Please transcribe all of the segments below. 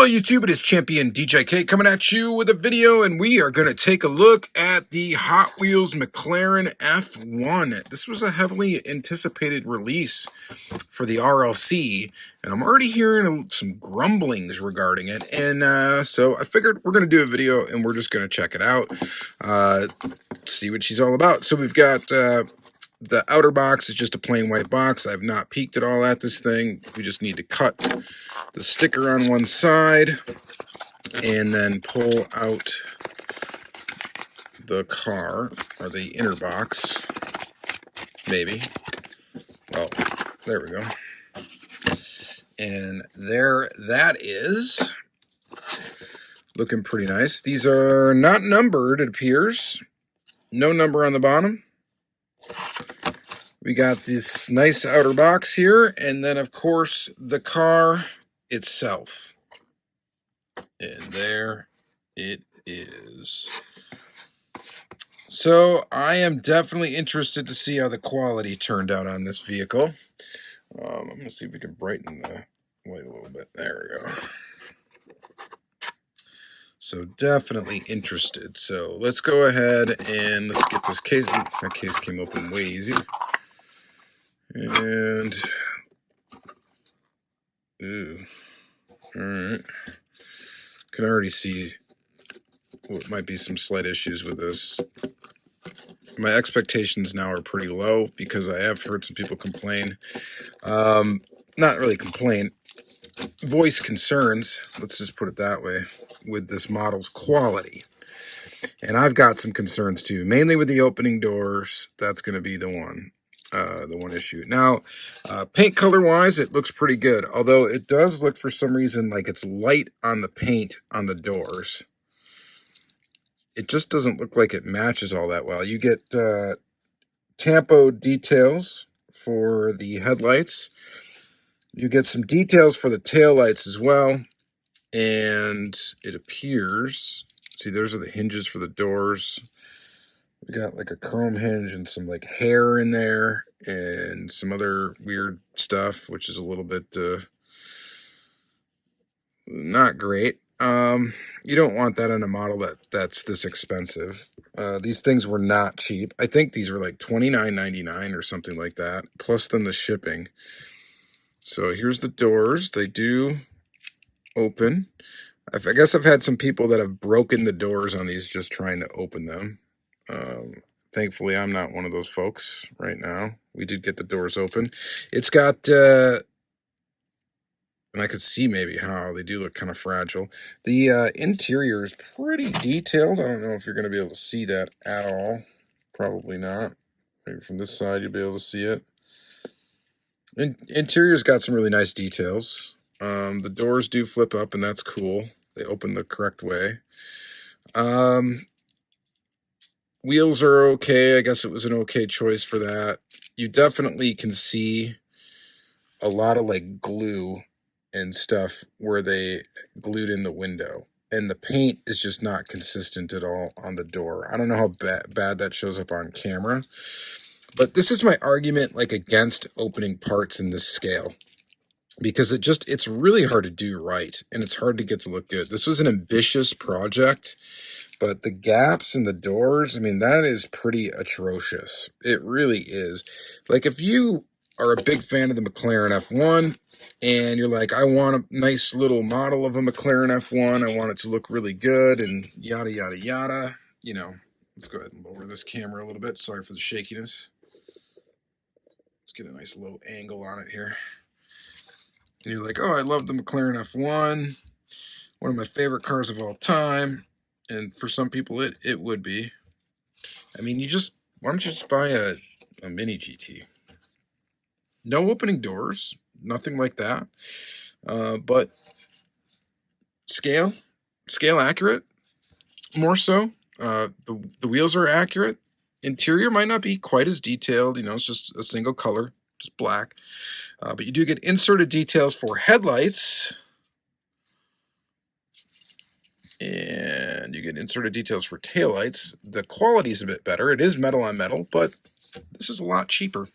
Hello YouTube, it is Championdjk coming at you with a video, and we are going to take a look at the Hot Wheels McLaren F1. This was a heavily anticipated release for the RLC, and I'm already hearing some grumblings regarding it, and so I figured we're going to do a video and we're just going to check it out, see what she's all about. So we've got the outer box is just a plain white box. I've not peeked at all at this thing. We just need to cut the sticker on one side and then pull out the car, or the inner box, maybe. Well, there we go. And there that is. Looking pretty nice. These are not numbered, it appears. No number on the bottom. We got this nice outer box here, and then of course the car itself. And there it is. So I am definitely interested to see how the quality turned out on this vehicle. I'm going to see if we can brighten the light a little bit. There we go. So definitely interested. So let's go ahead and let's get this case. That case came open way easy. And, ooh, all right. Can already see what might be some slight issues with this. My expectations now are pretty low because I have heard some people complain. Not really complain, voice concerns, let's just put it that way, with this model's quality. And I've got some concerns too, mainly with the opening doors. That's going to be the one issue. Now, paint color wise, it looks pretty good, although it does look for some reason like it's light on the paint on the doors. It just doesn't look like it matches all that well. You get tampo details for the headlights. You get some details for the taillights as well. And it appears, see, those are the hinges for the doors. We got like a chrome hinge and some like hair in there and some other weird stuff, which is a little bit not great. You don't want that on a model that's this expensive. These things were not cheap. I think these were like $29.99 or something like that, plus then the shipping. So here's the doors. They do open. I guess I've had some people that have broken the doors on these just trying to open them. Thankfully, I'm not one of those folks right now. We did get the doors open. It's got, and I could see maybe how they do look kind of fragile. The interior is pretty detailed. I don't know if you're going to be able to see that at all. Probably not. Maybe from this side you'll be able to see it. Interior's got some really nice details. The doors do flip up, and that's cool. They open the correct way. Wheels are okay. I guess it was an okay choice for that. You definitely can see a lot of like glue and stuff where they glued in the window. And the paint is just not consistent at all on the door. I don't know how bad that shows up on camera. But this is my argument like against opening parts in this scale. Because it's really hard to do right. And it's hard to get to look good. This was an ambitious project. But the gaps in the doors, I mean, that is pretty atrocious. It really is. Like, if you are a big fan of the McLaren F1, and you're like, I want a nice little model of a McLaren F1, I want it to look really good, and yada, yada, yada. You know, let's go ahead and lower this camera a little bit. Sorry for the shakiness. Let's get a nice low angle on it here. And you're like, oh, I love the McLaren F1. One of my favorite cars of all time. And for some people, it would be. I mean, why don't you just buy a mini GT? No opening doors, nothing like that. But scale accurate, more so. The wheels are accurate. Interior might not be quite as detailed. You know, it's just a single color, just black. But you do get inserted details for headlights. And you get inserted details for taillights. The quality is a bit better. It is metal on metal, but this is a lot cheaper.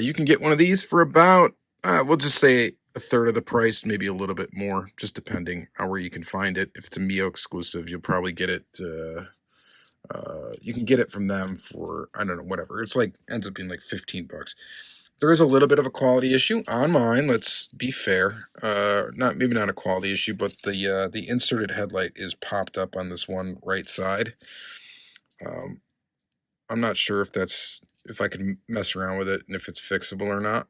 You can get one of these for about, we'll just say a third of the price, maybe a little bit more, just depending on where you can find it. If it's a Mio exclusive, you'll probably get it. You can get it from them for, I don't know, whatever. It's like ends up being like $15. There is a little bit of a quality issue on mine. Let's be fair. Maybe not a quality issue, but the inserted headlight is popped up on this one right side. I'm not sure if I can mess around with it and if it's fixable or not.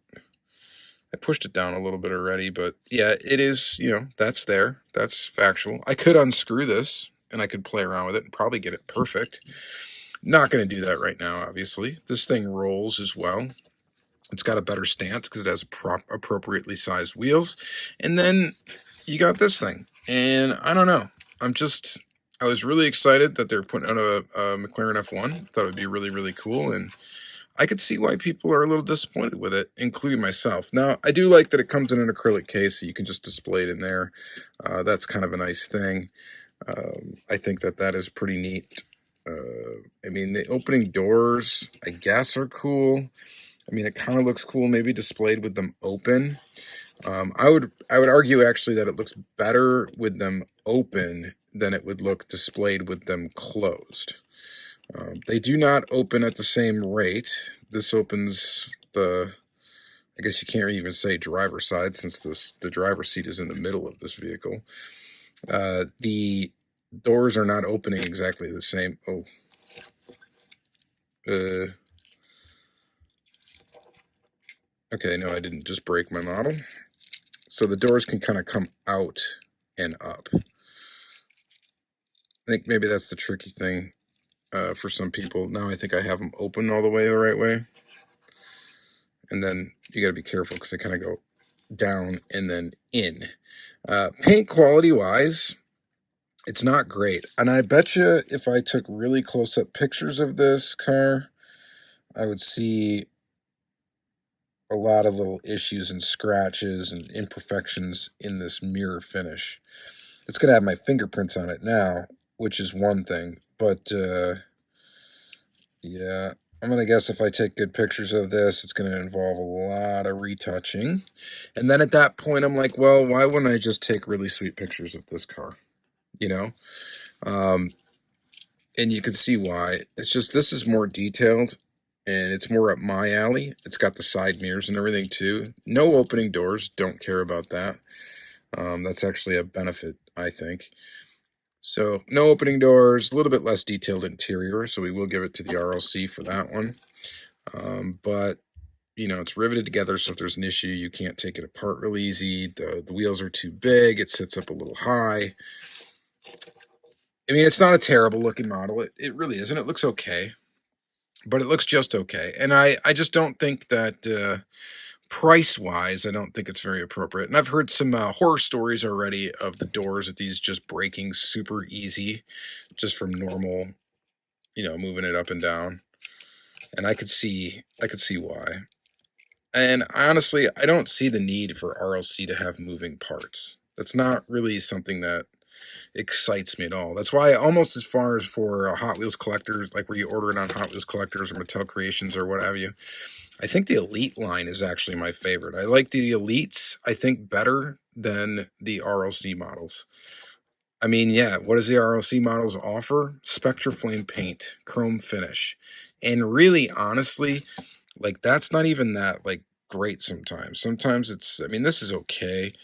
I pushed it down a little bit already, but yeah, it is, that's there. That's factual. I could unscrew this and I could play around with it and probably get it perfect. Not going to do that right now, obviously. This thing rolls as well. It's got a better stance because it has appropriately sized wheels. And then you got this thing. And I don't know. I was really excited that they're putting out a McLaren F1. I thought it would be really, really cool. And I could see why people are a little disappointed with it, including myself. Now, I do like that it comes in an acrylic case, so you can just display it in there. That's kind of a nice thing. I think that is pretty neat. I mean, the opening doors, I guess, are cool. I mean, it kind of looks cool, maybe displayed with them open. I would argue actually that it looks better with them open than it would look displayed with them closed. They do not open at the same rate. This opens I guess you can't even say driver's side since the driver's seat is in the middle of this vehicle. The doors are not opening exactly the same. Okay, no, I didn't just break my model. So the doors can kind of come out and up. I think maybe that's the tricky thing for some people. Now I think I have them open all the way the right way. And then you got to be careful because they kind of go down and then in. Paint quality wise, it's not great. And I bet you if I took really close-up pictures of this car, I would see a lot of little issues and scratches and imperfections in this mirror finish. It's going to have my fingerprints on it now, which is one thing. But, yeah, I'm going to guess if I take good pictures of this, it's going to involve a lot of retouching. And then at that point, I'm like, well, why wouldn't I just take really sweet pictures of this car? And you can see why. It's just this is more detailed. And it's more up my alley. It's got the side mirrors and everything too. No opening doors. Don't care about that. That's actually a benefit, I think. So no opening doors, a little bit less detailed interior. So we will give it to the RLC for that one. But, it's riveted together. So if there's an issue, you can't take it apart real easy. The wheels are too big. It sits up a little high. I mean, it's not a terrible looking model. It really isn't. It looks okay. But it looks just okay. And I just don't think that price-wise, I don't think it's very appropriate. And I've heard some horror stories already of the doors of these just breaking super easy, just from normal, moving it up and down. And I could see why. And honestly, I don't see the need for RLC to have moving parts. That's not really something that excites me at all. That's why almost as far as for Hot Wheels collectors, like where you order it on Hot Wheels Collectors or Mattel Creations or what have you, I think the Elite line is actually my favorite. I like the Elites, I think, better than the RLC models. I mean, yeah, what does the RLC models offer? Spectraflame paint, chrome finish. And really, honestly, like that's not even that like great sometimes. Sometimes this is okay.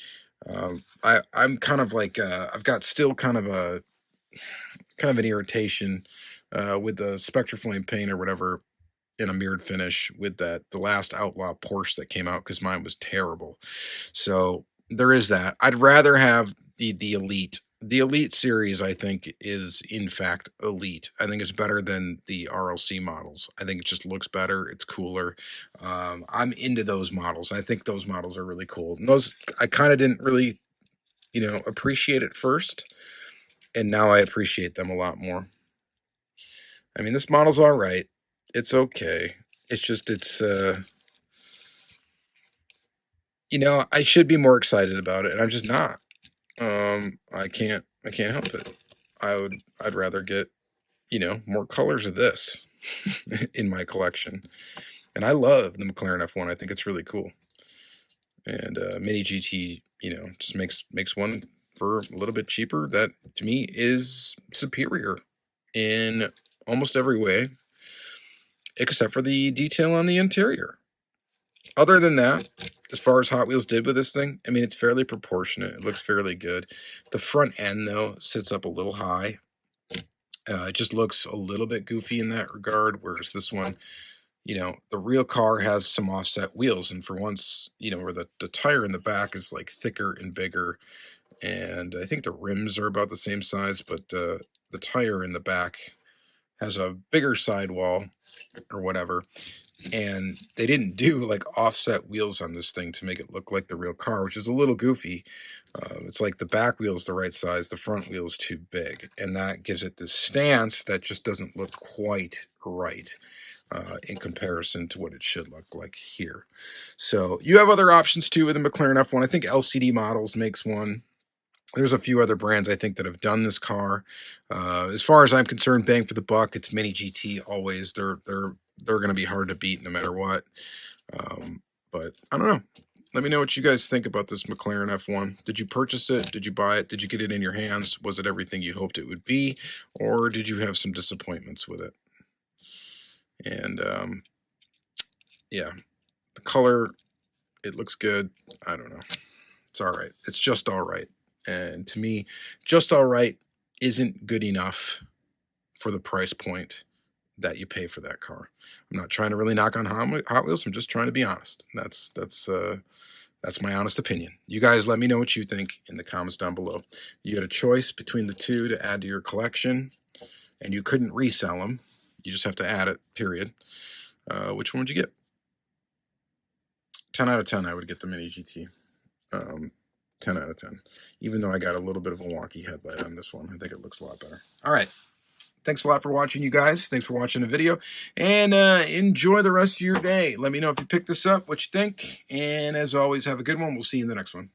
I'm kind of like I've got still kind of an irritation with the Spectraflame paint or whatever in a mirrored finish with the last Outlaw Porsche that came out because mine was terrible. So there is that. I'd rather have the Elite. The Elite series, I think, is in fact elite. I think it's better than the RLC models. I think it just looks better. It's cooler. I'm into those models. I think those models are really cool. And those I kind of didn't really appreciate at first, and now I appreciate them a lot more. I mean, this model's all right. It's okay. It's just, I should be more excited about it, and I'm just not. I can't help it. I'd rather get, more colors of this in my collection. And I love the McLaren F1. I think it's really cool. And Mini GT, you know, just makes one for a little bit cheaper that to me is superior in almost every way, except for the detail on the interior. Other than that, as far as Hot Wheels did with this thing, I mean, it's fairly proportionate. It looks fairly good. The front end, though, sits up a little high. It just looks a little bit goofy in that regard, whereas this one, you know, the real car has some offset wheels. And for once, you know, where the tire in the back is like thicker and bigger. And I think the rims are about the same size, but the tire in the back has a bigger sidewall or whatever. And they didn't do like offset wheels on this thing to make it look like the real car, which is a little goofy. It's like the back wheel's the right size, the front wheel's too big, and that gives it this stance that just doesn't look quite right in comparison to what it should look like here. So you have other options too with the McLaren F1. I think LCD Models makes one. There's a few other brands I think that have done this car. As far as I'm concerned, bang for the buck, it's Mini GT always. They're going to be hard to beat no matter what. But I don't know. Let me know what you guys think about this McLaren F1. Did you purchase it? Did you buy it? Did you get it in your hands? Was it everything you hoped it would be? Or did you have some disappointments with it? And yeah, the color, it looks good. I don't know. It's all right. It's just all right. And to me, just all right isn't good enough for the price point that you pay for that car. I'm not trying to really knock on Hot Wheels. I'm just trying to be honest. That's my honest opinion. You guys let me know what you think in the comments down below. You had a choice between the two to add to your collection, and you couldn't resell them. You just have to add it, period. Which one would you get? 10 out of 10, I would get the Mini GT. 10 out of 10. Even though I got a little bit of a wonky headlight on this one. I think it looks a lot better. All right. Thanks a lot for watching, you guys. Thanks for watching the video. And enjoy the rest of your day. Let me know if you picked this up, what you think. And as always, have a good one. We'll see you in the next one.